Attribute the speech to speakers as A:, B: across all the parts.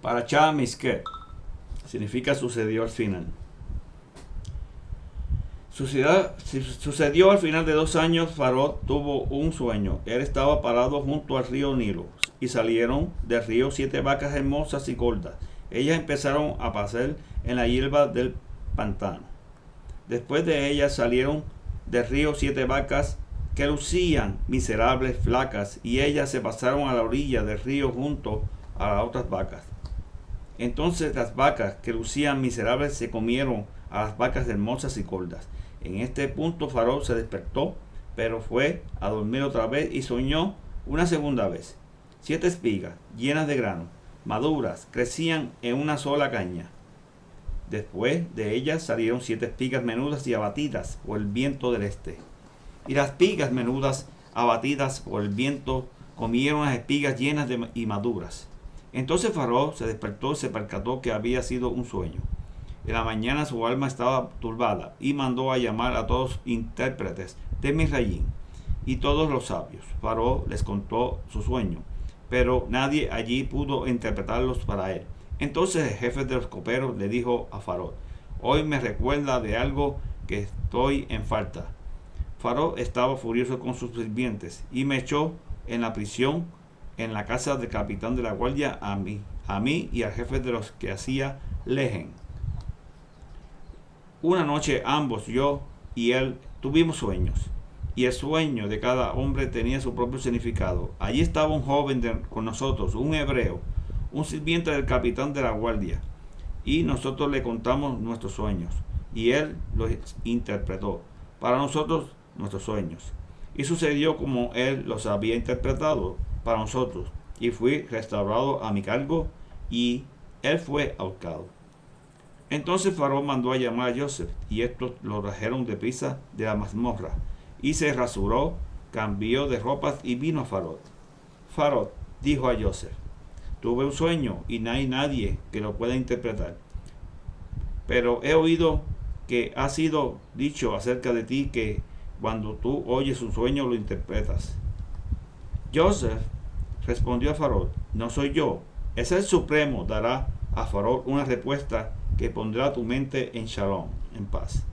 A: Parashá Misket significa sucedió al final. Sucedió al final de 2 años, Faraón tuvo un sueño. Él estaba parado junto al río Nilo y salieron del río 7 vacas hermosas y gordas. Ellas empezaron a pasar en la hierba del pantano. Después de ellas salieron del río 7 vacas que lucían miserables, flacas, y ellas se pasaron a la orilla del río junto a las otras vacas. Entonces las vacas que lucían miserables se comieron a las vacas hermosas y gordas. En este punto Faraón se despertó, pero fue a dormir otra vez y soñó una segunda vez. 7 espigas llenas de grano, maduras, crecían en una sola caña. Después de ellas salieron 7 espigas menudas y abatidas por el viento del este. Y las espigas menudas abatidas por el viento comieron las espigas llenas y maduras. Entonces Faraón se despertó y se percató que había sido un sueño. En la mañana su alma estaba turbada y mandó a llamar a todos los intérpretes de Misraín y todos los sabios. Faraón les contó su sueño, pero nadie allí pudo interpretarlos para él. Entonces el jefe de los coperos le dijo a Faraón: hoy me recuerda de algo que estoy en falta. Faraón estaba furioso con sus sirvientes y me echó en la prisión en la casa del capitán de la guardia a mí y al jefe de los que hacía lejen. Una noche ambos, yo y él, tuvimos sueños, y el sueño de cada hombre tenía su propio significado. Allí estaba un joven con nosotros, un hebreo, un sirviente del capitán de la guardia, y nosotros le contamos nuestros sueños, y él los interpretó para nosotros nuestros sueños. Y sucedió como él los había interpretado para nosotros, y fui restaurado a mi cargo, y él fue ahorcado. Entonces Faraón mandó a llamar a Joseph, y estos lo trajeron deprisa de la mazmorra, y se rasuró, cambió de ropas y vino a Faraón. Faraón dijo a Joseph: tuve un sueño y no hay nadie que lo pueda interpretar, pero he oído que ha sido dicho acerca de ti que cuando tú oyes un sueño lo interpretas. Joseph respondió a Faraón: no soy yo, es el Supremo dará a Faraón una respuesta que pondrá tu mente en shalom, en paz.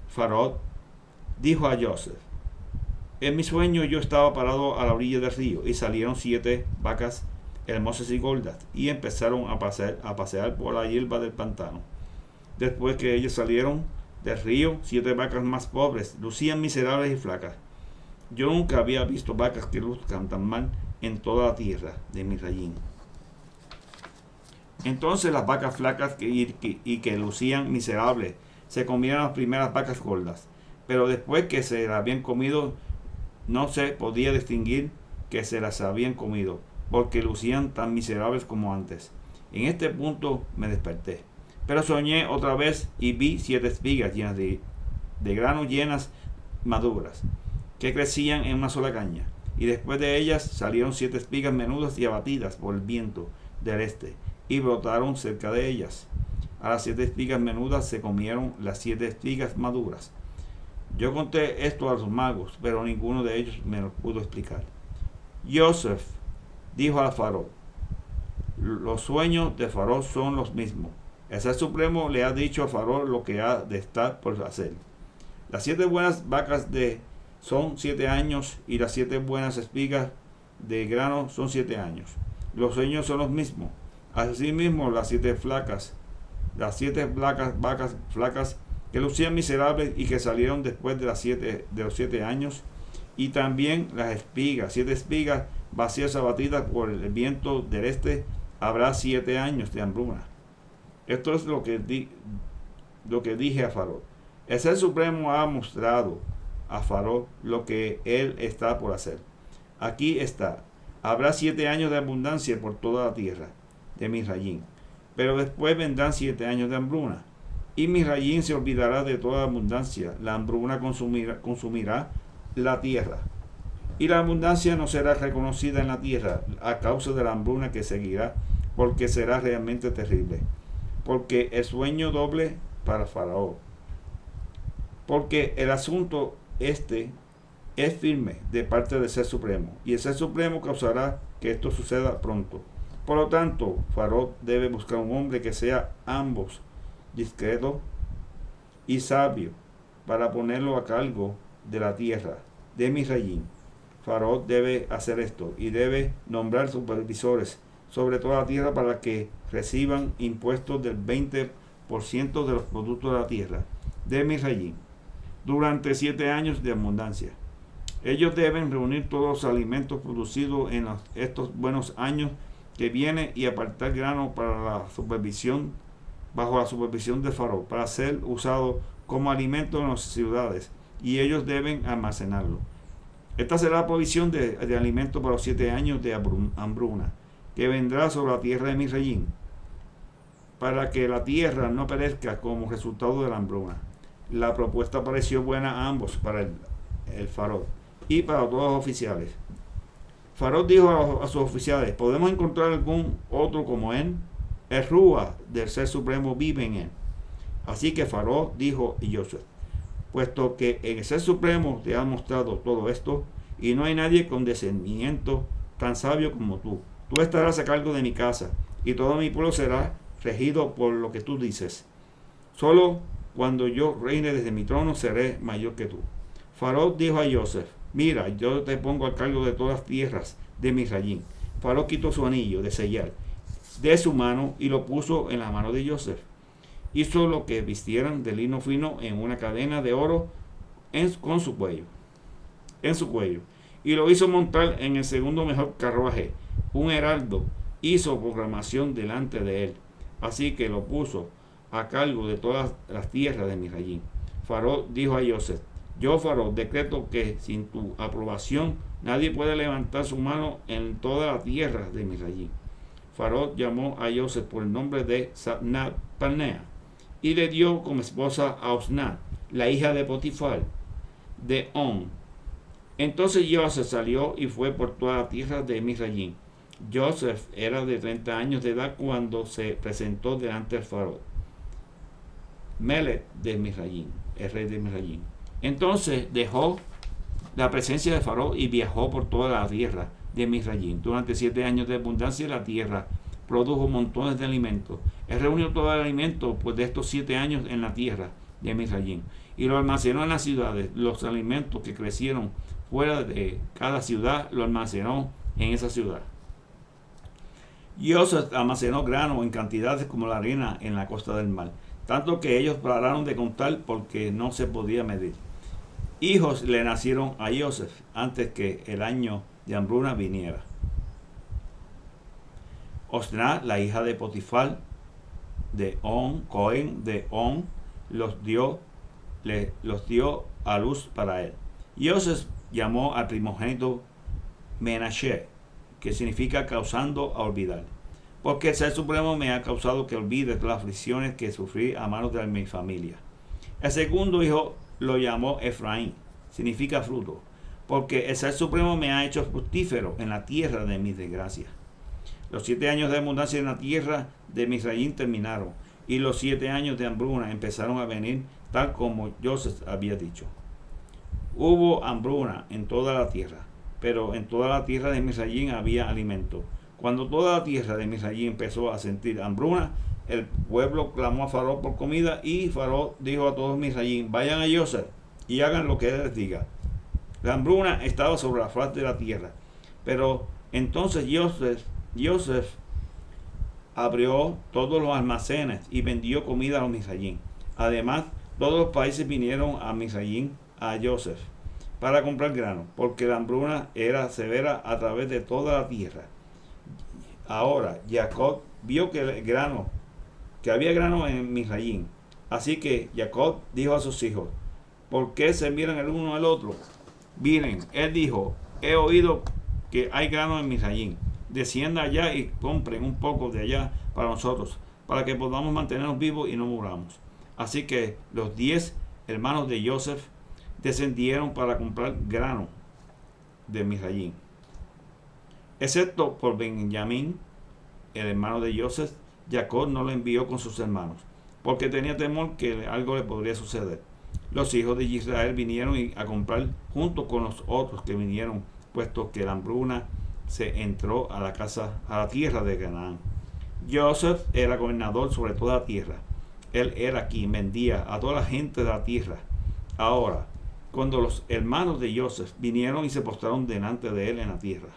A: Faraón dijo a Joseph: en mi sueño yo estaba parado a la orilla del río y salieron 7 vacas hermosas y gordas y empezaron a pasear por la hierba del pantano. Después que ellos salieron del río, 7 vacas más pobres lucían miserables y flacas. Yo nunca había visto vacas que luzcan tan mal en toda la tierra de Misraín. Entonces las vacas flacas y que lucían miserables se comieron las primeras vacas gordas, pero después que se las habían comido no se podía distinguir que se las habían comido, porque lucían tan miserables como antes. En este punto me desperté, pero soñé otra vez y vi 7 espigas llenas de grano, llenas maduras, que crecían en una sola caña, y después de ellas salieron 7 espigas menudas y abatidas por el viento del este, y brotaron cerca de ellas. A las 7 espigas menudas se comieron las 7 espigas maduras. Yo conté esto a los magos, pero ninguno de ellos me lo pudo explicar. Joseph dijo a Faraón: los sueños de Faraón son los mismos. El Ser Supremo le ha dicho a Faraón lo que ha de estar por hacer. Las 7 buenas vacas son 7 años, y las 7 buenas espigas de grano son 7 años. Los sueños son los mismos. Asimismo, las 7 vacas flacas que lucían miserables y que salieron después de los 7 años, y también las espigas, 7 espigas vacías abatidas por el viento del este, habrá 7 años de hambruna. Esto es lo que dije a Faraón. El Ser Supremo ha mostrado a Faraón lo que él está por hacer. Aquí está: habrá 7 años de abundancia por toda la tierra de Misraín, pero después vendrán 7 años de hambruna, y Misraín se olvidará de toda abundancia. La hambruna consumirá la tierra, y la abundancia no será reconocida en la tierra a causa de la hambruna que seguirá, porque será realmente terrible. Porque el sueño doble para Faraón, porque el asunto este es firme de parte del Ser Supremo, y el Ser Supremo causará que esto suceda pronto. Por lo tanto, Faraón debe buscar un hombre que sea ambos discreto y sabio para ponerlo a cargo de la tierra de Misrayim. Faraón debe hacer esto y debe nombrar supervisores sobre toda la tierra para que reciban impuestos del 20% de los productos de la tierra de Misrayim durante 7 años de abundancia. Ellos deben reunir todos los alimentos producidos en estos buenos años que vienen y apartar grano para la supervisión, bajo la supervisión de Faraón, para ser usado como alimento en las ciudades, y ellos deben almacenarlo. Esta será la provisión de alimento para los 7 años de hambruna, que vendrá sobre la tierra de Misrayim, para que la tierra no perezca como resultado de la hambruna. La propuesta pareció buena a ambos, para el Faraón y para todos los oficiales. Faraón dijo a sus oficiales: ¿podemos encontrar algún otro como él? El Rúa del Ser Supremo vive en él. Así que Faraón dijo a Joseph: puesto que el Ser Supremo te ha mostrado todo esto, y no hay nadie con discernimiento tan sabio como tú estarás a cargo de mi casa, y todo mi pueblo será regido por lo que tú dices. Solo cuando yo reine desde mi trono seré mayor que tú. Faraón dijo a Joseph: mira, yo te pongo a cargo de todas las tierras de Misrayim. Faraón quitó su anillo de sellar de su mano y lo puso en la mano de Joseph. Hizo lo que vistieran de lino fino en una cadena de oro en su cuello, y lo hizo montar en el segundo mejor carruaje. Un heraldo hizo proclamación delante de él, así que lo puso a cargo de todas las tierras de Misrayim. Faraón dijo a Joseph: yo, Faraón, decreto que sin tu aprobación nadie puede levantar su mano en toda la tierra de Misrayim. Faraón llamó a Joseph por el nombre de Satnat Panea y le dio como esposa a Osnat, la hija de Potifar de On. Entonces Joseph salió y fue por toda la tierra de Misrayim. Joseph era de 30 años de edad cuando se presentó delante del Faraón Melech de Misrayim, el rey de Misrayim. Entonces dejó la presencia de Faraón y viajó por toda la tierra de Misrayim. Durante 7 años de abundancia la tierra produjo montones de alimentos. Él reunió todo el alimento pues, de estos 7 años en la tierra de Misrayim y lo almacenó en las ciudades. Los alimentos que crecieron fuera de cada ciudad lo almacenó en esa ciudad. Joseph almacenó grano en cantidades como la arena en la costa del mar, tanto que ellos pararon de contar porque no se podía medir. Hijos le nacieron a Joseph antes que el año de hambruna viniera. Osnat, la hija de Potifar de On, Cohen de On, los dio a luz para él. Joseph llamó al primogénito Menashe, que significa causando a olvidar, porque el Ser Supremo me ha causado que olvide las aflicciones que sufrí a manos de mi familia. El segundo hijo lo llamó Efraín, significa fruto, porque el Ser Supremo me ha hecho fructífero en la tierra de mis desgracias. Los 7 años de abundancia en la tierra de Misrayim terminaron, y los 7 años de hambruna empezaron a venir, tal como Joseph había dicho. Hubo hambruna en toda la tierra, pero en toda la tierra de Misrayim había alimento. Cuando toda la tierra de Misrayim empezó a sentir hambruna, el pueblo clamó a Faraón por comida, y Faraón dijo a todos Misrayim: vayan a Joseph y hagan lo que él les diga. La hambruna estaba sobre la faz de la tierra, pero entonces Joseph abrió todos los almacenes y vendió comida a los Misrayim. Además, todos los países vinieron a Misrayim a Joseph para comprar grano, porque la hambruna era severa a través de toda la tierra. Ahora Jacob vio que había grano en Misrayim. Así que Jacob dijo a sus hijos: ¿por qué se miran el uno al otro? Miren, él dijo: he oído que hay grano en Misrayim. Descienda allá y compren un poco de allá para nosotros, para que podamos mantenernos vivos y no muramos. Así que los 10 hermanos de Joseph descendieron para comprar grano de Misrayim, excepto por Benjamín, el hermano de Joseph. Jacob no lo envió con sus hermanos, porque tenía temor que algo le podría suceder. Los hijos de Israel vinieron a comprar junto con los otros que vinieron, puesto que la hambruna se entró a la tierra de Canaán. Joseph era gobernador sobre toda la tierra. Él era quien vendía a toda la gente de la tierra. Ahora, cuando los hermanos de Joseph vinieron y se postraron delante de él en la tierra,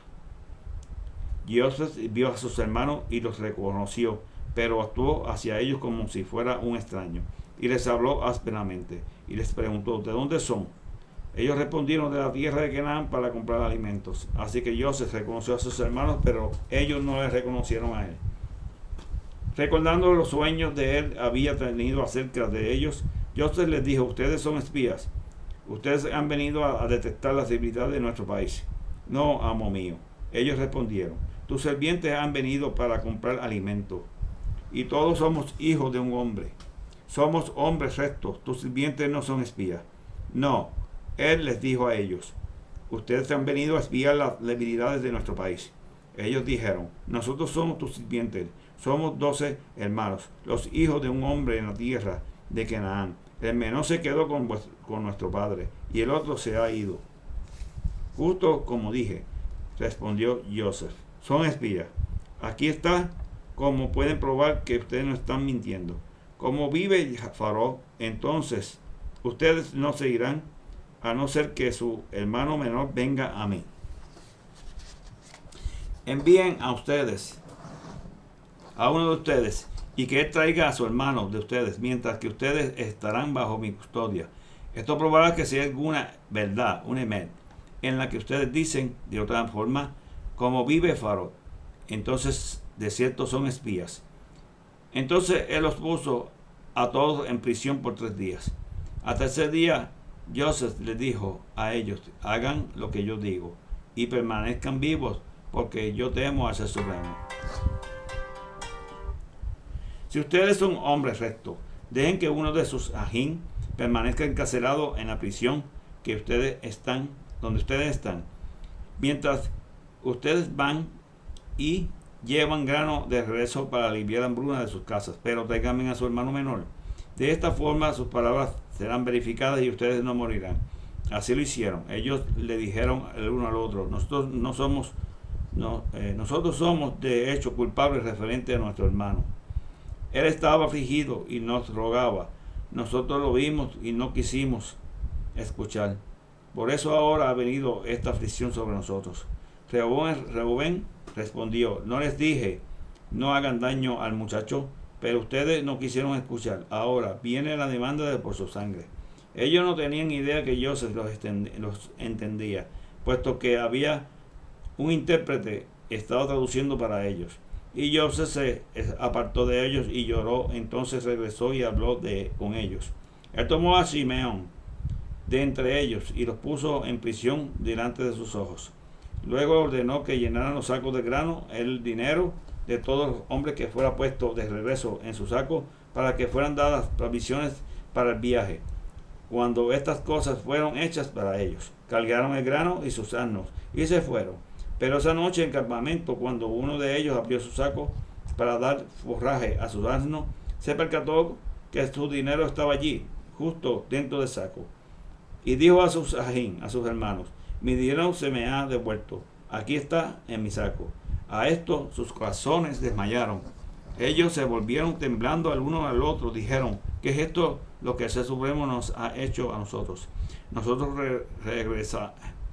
A: Joseph vio a sus hermanos y los reconoció, pero actuó hacia ellos como si fuera un extraño, y les habló ásperamente, y les preguntó, ¿de dónde son? Ellos respondieron, de la tierra de Canaán para comprar alimentos. Así que Joseph reconoció a sus hermanos, pero ellos no le reconocieron a él. Recordando los sueños de él había tenido acerca de ellos, Joseph les dijo, ustedes son espías. Ustedes han venido a detectar las debilidades de nuestro país. No, amo mío. Ellos respondieron, tus sirvientes han venido para comprar alimento. Y todos somos hijos de un hombre. Somos hombres rectos. Tus sirvientes no son espías. No, él les dijo a ellos, ustedes han venido a espiar las debilidades de nuestro país. Ellos dijeron, nosotros somos tus sirvientes. Somos 12 hermanos, los hijos de un hombre en la tierra de Canaán. El menor se quedó con nuestro padre y el otro se ha ido. Justo como dije, respondió Joseph. Son espías. Aquí está como pueden probar que ustedes no están mintiendo. Como vive Faraón, entonces ustedes no se irán a no ser que su hermano menor venga a mí. Envíen a ustedes, a uno de ustedes, y que él traiga a su hermano de ustedes, mientras que ustedes estarán bajo mi custodia. Esto probará que si hay alguna verdad, un emet, en la que ustedes dicen de otra forma, como vive Faraón, entonces de cierto son espías. Entonces él los puso a todos en prisión por 3 días. Al tercer día, Joseph les dijo a ellos, hagan lo que yo digo y permanezcan vivos, porque yo temo al ser supremo. Si ustedes son hombres rectos, dejen que uno de sus ajín permanezca encarcelado en la prisión que ustedes están, donde ustedes están, mientras ustedes van y llevan grano de regreso para aliviar la hambruna de sus casas, pero traigan a su hermano menor. De esta forma sus palabras serán verificadas y ustedes no morirán. Así lo hicieron. Ellos le dijeron el uno al otro, nosotros somos de hecho culpables referente a nuestro hermano. Él estaba afligido y nos rogaba. Nosotros lo vimos y no quisimos escuchar. Por eso ahora ha venido esta aflicción sobre nosotros. Reuben respondió, no les dije, no hagan daño al muchacho, pero ustedes no quisieron escuchar. Ahora viene la demanda por su sangre. Ellos no tenían idea que Joseph los entendía, puesto que había un intérprete estaba traduciendo para ellos. Y Joseph se apartó de ellos y lloró. Entonces regresó y habló con ellos. Él tomó a Simeón de entre ellos y los puso en prisión delante de sus ojos. Luego ordenó que llenaran los sacos de grano, el dinero de todos los hombres que fuera puesto de regreso en su saco, para que fueran dadas provisiones para el viaje. Cuando estas cosas fueron hechas para ellos, cargaron el grano y sus asnos y se fueron. Pero esa noche en campamento, cuando uno de ellos abrió su saco para dar forraje a su asno, se percató que su dinero estaba allí, justo dentro del saco. Y dijo a sus ajín, a sus hermanos, mi dinero se me ha devuelto, aquí está en mi saco. A esto sus corazones desmayaron. Ellos se volvieron temblando el uno al otro, dijeron, ¿qué es esto lo que el Ser Supremo nos ha hecho a nosotros?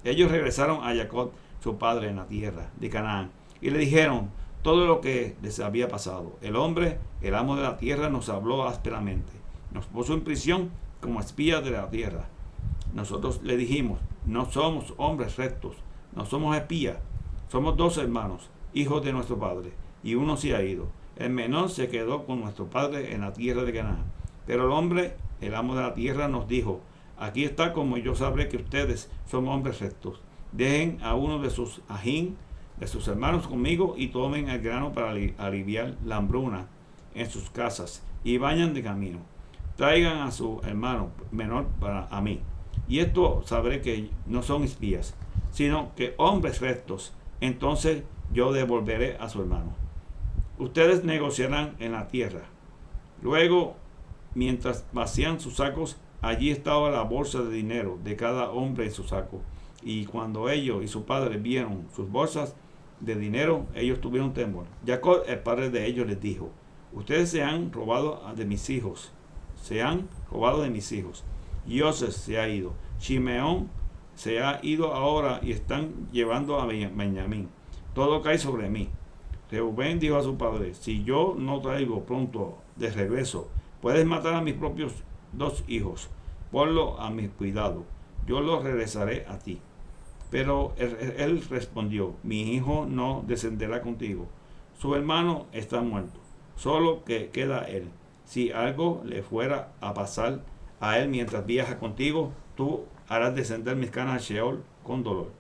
A: Ellos regresaron a Jacob, su padre, en la tierra de Canaán, y le dijeron todo lo que les había pasado. El hombre, el amo de la tierra, nos habló ásperamente, nos puso en prisión como espías de la tierra. Nosotros le dijimos, no somos hombres rectos, no somos espías, somos 2 hermanos, hijos de nuestro padre, y uno se ha ido. El menor se quedó con nuestro padre en la tierra de Canaán. Pero el hombre, el amo de la tierra, nos dijo, aquí está como yo sabré que ustedes son hombres rectos. Dejen a uno de sus ajín, de sus hermanos conmigo, y tomen el grano para aliviar la hambruna en sus casas, y vayan de camino. Traigan a su hermano menor a mí. Y esto sabré que no son espías, sino que hombres rectos. Entonces yo devolveré a su hermano. Ustedes negociarán en la tierra. Luego, mientras vacían sus sacos, allí estaba la bolsa de dinero de cada hombre en su saco. Y cuando ellos y su padre vieron sus bolsas, de dinero, ellos tuvieron temor. Jacob, el padre de ellos, les dijo: ustedes se han robado de mis hijos. Se han robado de mis hijos. Joseph se ha ido. Shimeón se ha ido ahora y están llevando a Benjamín. Todo cae sobre mí. Reubén dijo a su padre: si yo no traigo pronto de regreso, puedes matar a mis propios 2 hijos. Ponlo a mi cuidado. Yo los regresaré a ti. Pero él respondió: mi hijo no descenderá contigo. Su hermano está muerto. Solo que queda él. Si algo le fuera a pasar a él mientras viaja contigo, tú harás descender mis canas a Sheol con dolor.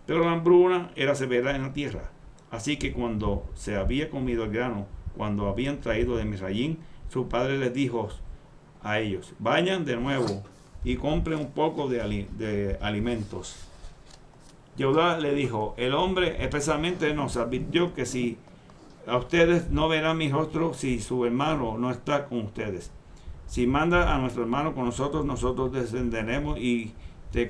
A: Pero la hambruna era severa en la tierra. Así que cuando se había comido el grano, cuando habían traído de Misrayim, su padre les dijo a ellos: vayan de nuevo y compren un poco de alimentos. Jehudá le dijo: el hombre expresamente nos advirtió que si a ustedes no verán mi rostro si su hermano no está con ustedes. Si manda a nuestro hermano con nosotros, nosotros descenderemos y te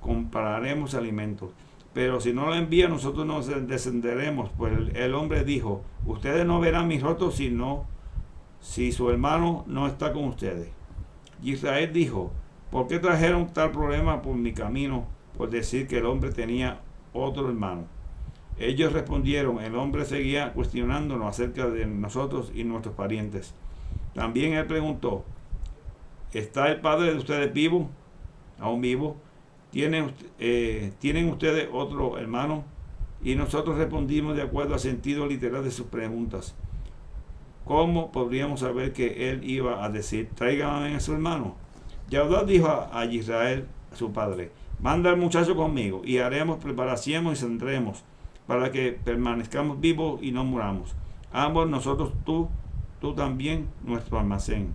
A: compraremos alimentos. Pero si no lo envía, nosotros nos descenderemos. Pues el hombre dijo: ustedes no verán mi rostro si su hermano no está con ustedes. Israel dijo: ¿por qué trajeron tal problema por mi camino por decir que el hombre tenía otro hermano? Ellos respondieron: el hombre seguía cuestionándonos acerca de nosotros y nuestros parientes. También él preguntó: ¿está el padre de ustedes vivo? ¿Aún vivo? ¿Tienen ustedes otro hermano? Y nosotros respondimos de acuerdo al sentido literal de sus preguntas. ¿Cómo podríamos saber que él iba a decir: tráigame a su hermano? Jehudá dijo a Israel, a su padre: manda al muchacho conmigo y haremos preparaciones y saldremos para que permanezcamos vivos y no muramos. Ambos nosotros, tú también, nuestro almacén.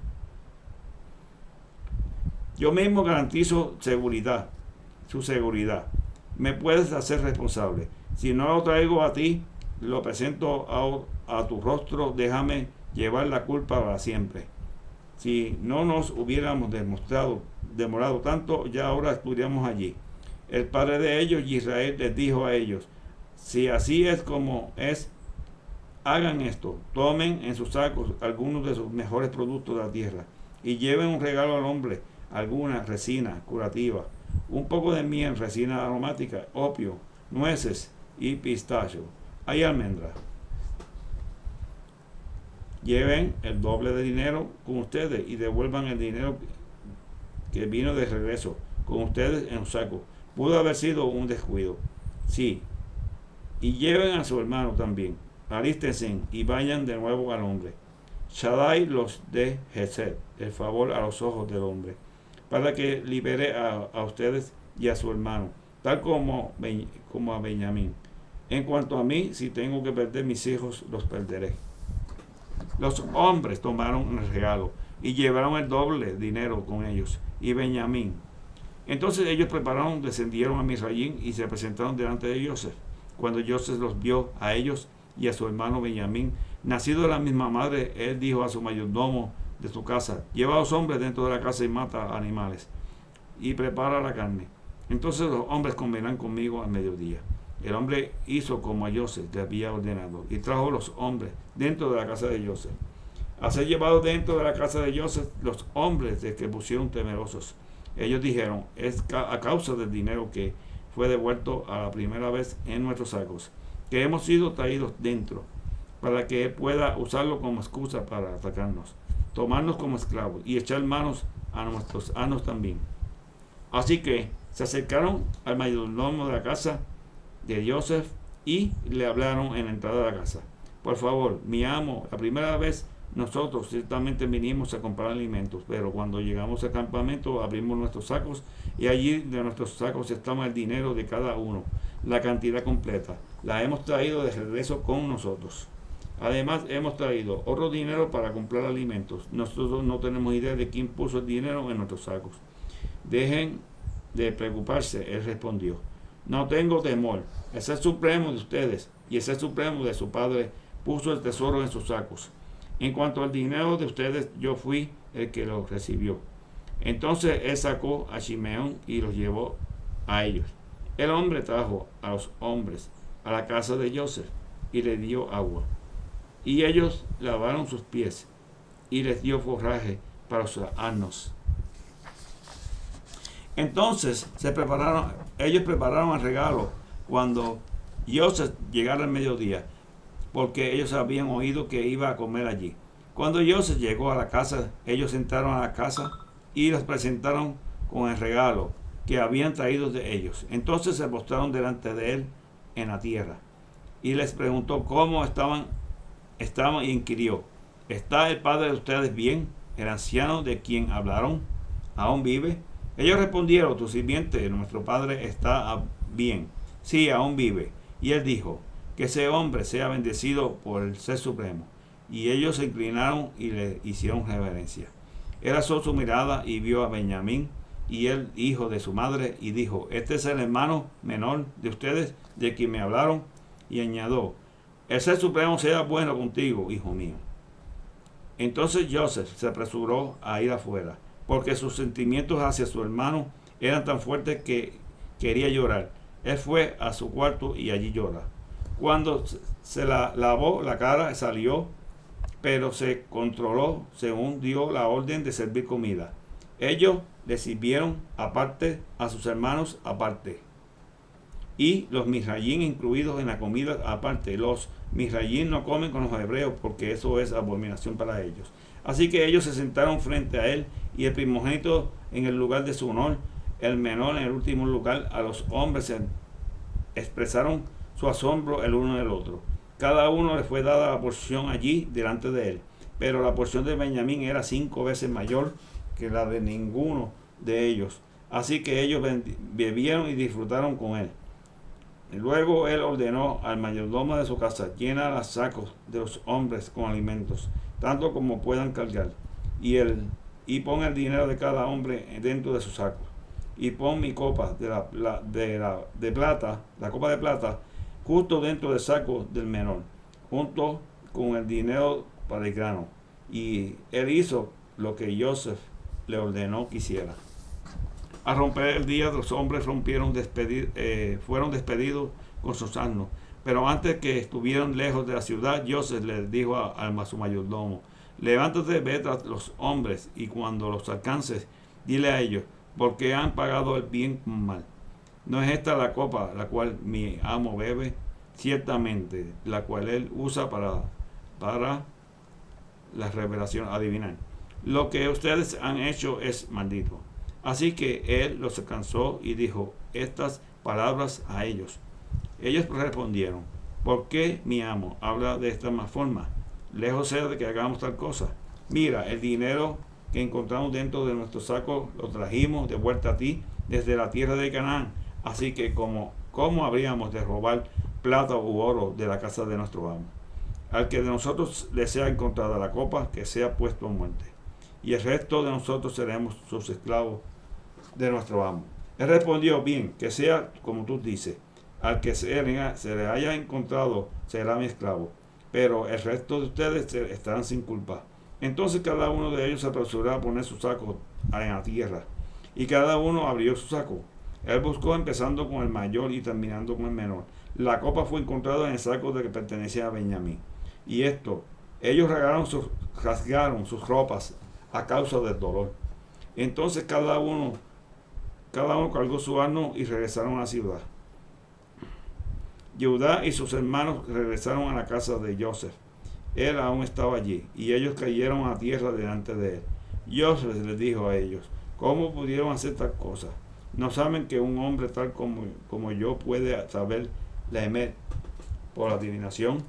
A: Yo mismo garantizo su seguridad. Me puedes hacer responsable. Si no lo traigo a ti, lo presento a tu rostro, déjame llevar la culpa para siempre. Si no nos hubiéramos demorado tanto, ya ahora estuviéramos allí. El padre de ellos, Israel, les dijo a ellos: si así es como es, hagan esto: tomen en sus sacos algunos de sus mejores productos de la tierra y lleven un regalo al hombre: alguna resina curativa, un poco de miel, resina aromática, opio, nueces y pistacho. Hay almendras. Lleven el doble de dinero con ustedes y devuelvan el dinero que vino de regreso con ustedes en los sacos. Pudo haber sido un descuido. Sí. Y lleven a su hermano también. Alístense y vayan de nuevo al hombre. Shaddai los dé Gesed, el favor a los ojos del hombre, para que libere a ustedes y a su hermano, tal como a Benjamín. En cuanto a mí, si tengo que perder mis hijos, los perderé. Los hombres tomaron el regalo y llevaron el doble dinero con ellos y Benjamín. Entonces ellos descendieron a Misrayim y se presentaron delante de Joseph. Cuando Joseph los vio a ellos y a su hermano Benjamín, nacido de la misma madre, él dijo a su mayordomo de su casa: lleva a los hombres dentro de la casa y mata animales y prepara la carne. Entonces los hombres comerán conmigo al mediodía. El hombre hizo como a Joseph le había ordenado y trajo los hombres dentro de la casa de Joseph. Al ser llevados dentro de la casa de Joseph, los hombres se pusieron temerosos. Ellos dijeron: es a causa del dinero que fue devuelto a la primera vez en nuestros sacos, que hemos sido traídos dentro, para que pueda usarlo como excusa para atacarnos, tomarnos como esclavos y echar manos a nuestros anos también. Así que se acercaron al mayordomo de la casa de Joseph y le hablaron en la entrada de la casa: por favor, mi amo, la primera vez nosotros ciertamente vinimos a comprar alimentos, pero cuando llegamos al campamento abrimos nuestros sacos y allí de nuestros sacos estaba el dinero de cada uno, la cantidad completa. La hemos traído de regreso con nosotros. Además hemos traído otro dinero para comprar alimentos. Nosotros no tenemos idea de quién puso el dinero en nuestros sacos. Dejen de preocuparse, él respondió. No tengo temor. El ser supremo de ustedes y el ser supremo de su padre puso el tesoro en sus sacos. En cuanto al dinero de ustedes, yo fui el que lo recibió. Entonces él sacó a Shimeón y los llevó a ellos. El hombre trajo a los hombres a la casa de Joseph y le dio agua. Y ellos lavaron sus pies y les dio forraje para sus asnos. Entonces ellos prepararon el regalo cuando Joseph llegara al mediodía, porque ellos habían oído que iba a comer allí. Cuando Joseph llegó a la casa, ellos entraron a la casa y los presentaron con el regalo que habían traído de ellos. Entonces se postraron delante de él en la tierra y les preguntó cómo estaban y inquirió: ¿está el padre de ustedes bien? ¿El anciano de quien hablaron aún vive? Ellos respondieron: tu sirviente, nuestro padre, está bien. Sí, aún vive. Y él dijo: que ese hombre sea bendecido por el Ser Supremo. Y ellos se inclinaron y le hicieron reverencia. Él alzó su mirada y vio a Benjamín y el hijo de su madre, y dijo: este es el hermano menor de ustedes de quien me hablaron. Y añadió: el Ser Supremo sea bueno contigo, hijo mío. Entonces Joseph se apresuró a ir afuera, porque sus sentimientos hacia su hermano eran tan fuertes que quería llorar. Él fue a su cuarto y allí llora. Cuando se lavó la cara, salió, pero se controló según dio la orden de servir comida. Ellos le sirvieron aparte a sus hermanos aparte, y los misrayín incluidos en la comida aparte. Los misrayín no comen con los hebreos, porque eso es abominación para ellos. Así que ellos se sentaron frente a él, y el primogénito en el lugar de su honor, el menor en el último lugar. A los hombres se expresaron su asombro el uno del otro. Cada uno le fue dada la porción allí delante de él, pero la porción de Benjamín era 5 veces mayor que la de ninguno de ellos. Así que ellos bebieron y disfrutaron con él. Luego él ordenó al mayordomo de su casa: llena los sacos de los hombres con alimentos, tanto como puedan cargar, y pon el dinero de cada hombre dentro de su saco, y pon mi copa de plata, la copa de plata, justo dentro del saco del menor, junto con el dinero para el grano. Y él hizo lo que Joseph le ordenó que hiciera. Al romper el día, los hombres fueron despedidos con sus asnos. Pero antes que estuvieran lejos de la ciudad, Joseph les dijo a su mayordomo: levántate, ve tras los hombres, y cuando los alcances, dile a ellos: porque han pagado el bien con mal. ¿No es esta la copa la cual mi amo bebe? Ciertamente, la cual él usa para la revelación, adivinar. Lo que ustedes han hecho es maldito. Así que él los alcanzó y dijo estas palabras a ellos. Ellos respondieron: ¿por qué mi amo habla de esta forma? Lejos sea de que hagamos tal cosa. Mira, el dinero que encontramos dentro de nuestro saco lo trajimos de vuelta a ti desde la tierra de Canaán. Así que ¿cómo habríamos de robar plata u oro de la casa de nuestro amo? Al que de nosotros le sea encontrada la copa, que sea puesto a muerte, y el resto de nosotros seremos sus esclavos de nuestro amo. Él respondió: bien, que sea como tú dices. Al que se le haya encontrado será mi esclavo, pero el resto de ustedes estarán sin culpa. Entonces cada uno de ellos se apresuró a poner su saco en la tierra, y cada uno abrió su saco. Él buscó, empezando con el mayor y terminando con el menor. La copa fue encontrada en el saco de que pertenecía a Benjamín. Y ellos rasgaron sus ropas a causa del dolor. Entonces cada uno cargó su asno y regresaron a la ciudad. Judá y sus hermanos regresaron a la casa de Joseph. Él aún estaba allí, y ellos cayeron a tierra delante de él. Joseph les dijo a ellos: ¿cómo pudieron hacer tal cosa? ¿No saben que un hombre tal como yo puede saber la emet por adivinación?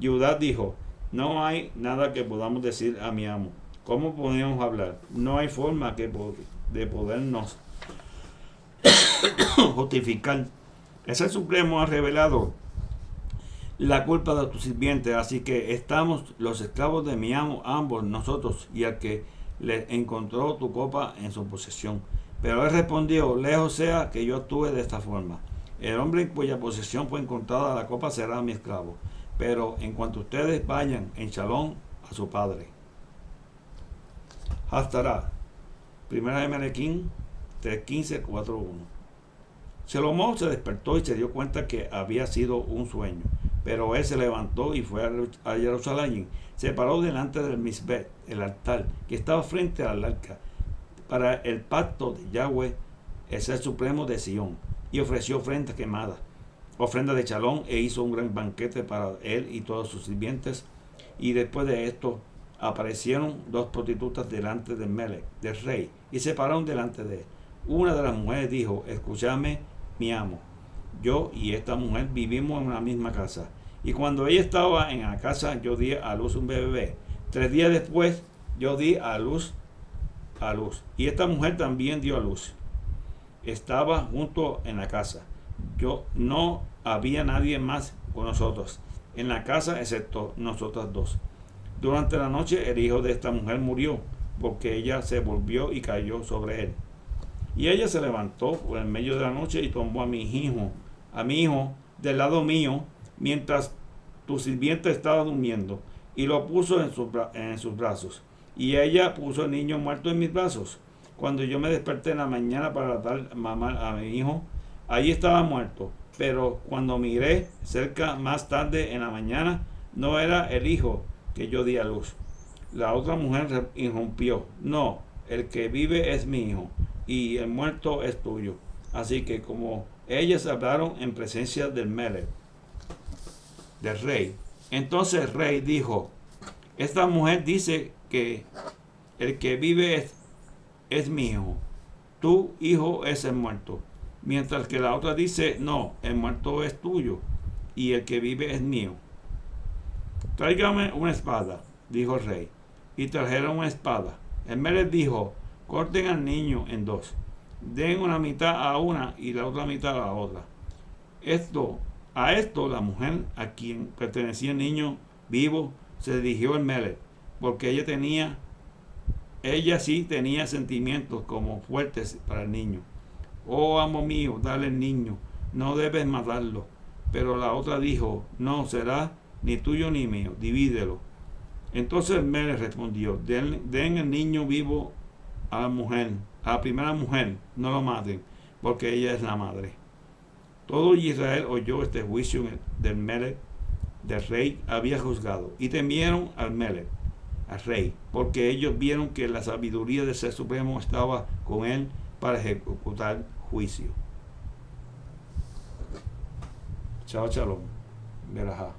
A: Judá dijo: no hay nada que podamos decir a mi amo. ¿Cómo podemos hablar? No hay forma de podernos justificar. El Ser Supremo ha revelado la culpa de tu sirviente, así que estamos los esclavos de mi amo, ambos nosotros, y el que le encontró tu copa en su posesión. Pero él respondió: lejos sea que yo actúe de esta forma. El hombre en cuya posesión fue encontrada la copa será mi esclavo. Pero en cuanto ustedes vayan en shalom a su padre. Haftarah, 1 de Melequín 3:15-4:1. Salomón se despertó y se dio cuenta que había sido un sueño. Pero él se levantó y fue a Jerusalén. Se paró delante del Misbet, el altar, que estaba frente al arca, para el pacto de Yahweh, el ser supremo de Sión, y ofreció ofrenda quemada, ofrenda de chalón, e hizo un gran banquete para él y todos sus sirvientes. Y después de esto aparecieron dos prostitutas delante de Melech, del rey, y se pararon delante de él. Una de las mujeres dijo: escúchame, mi amo, yo y esta mujer vivimos en la misma casa, y cuando ella estaba en la casa yo di a luz un bebé. 3 días después yo di a luz, y esta mujer también dio a luz. Estaba junto en la casa. Yo no había nadie más con nosotros en la casa excepto nosotras dos. Durante la noche el hijo de esta mujer murió, porque ella se volvió y cayó sobre él. Y ella se levantó por el medio de la noche y tomó a mi hijo del lado mío, mientras tu sirviente estaba durmiendo, y lo puso en sus brazos. Y ella puso el niño muerto en mis brazos. Cuando yo me desperté en la mañana para dar mamá a mi hijo, ahí estaba muerto. Pero cuando miré cerca más tarde en la mañana, no era el hijo que yo di a luz. La otra mujer irrumpió: no, el que vive es mi hijo, y el muerto es tuyo. Así que como ellas hablaron en presencia del Melech, del rey, entonces el rey dijo: esta mujer dice que el que vive es mi hijo, tu hijo es el muerto. Mientras que la otra dice: no, el muerto es tuyo, y el que vive es mío. Tráigame una espada, dijo el rey, y trajeron una espada. El Melech dijo: corten al niño en dos, den una mitad a una y la otra mitad a la otra. A esto la mujer a quien pertenecía el niño vivo se dirigió el Melech, porque ella sí tenía sentimientos como fuertes para el niño. Oh amo mío, dale el niño, no debes matarlo. Pero la otra dijo: no será ni tuyo ni mío, divídelo. Entonces el Melech respondió: den el niño vivo a la primera mujer, no lo maten, porque ella es la madre. Todo Israel oyó este juicio del Melech, del rey había juzgado, y temieron al Melech, al rey, porque ellos vieron que la sabiduría del Ser Supremo estaba con él para ejecutar juicio. Chao, shalom. Berajá.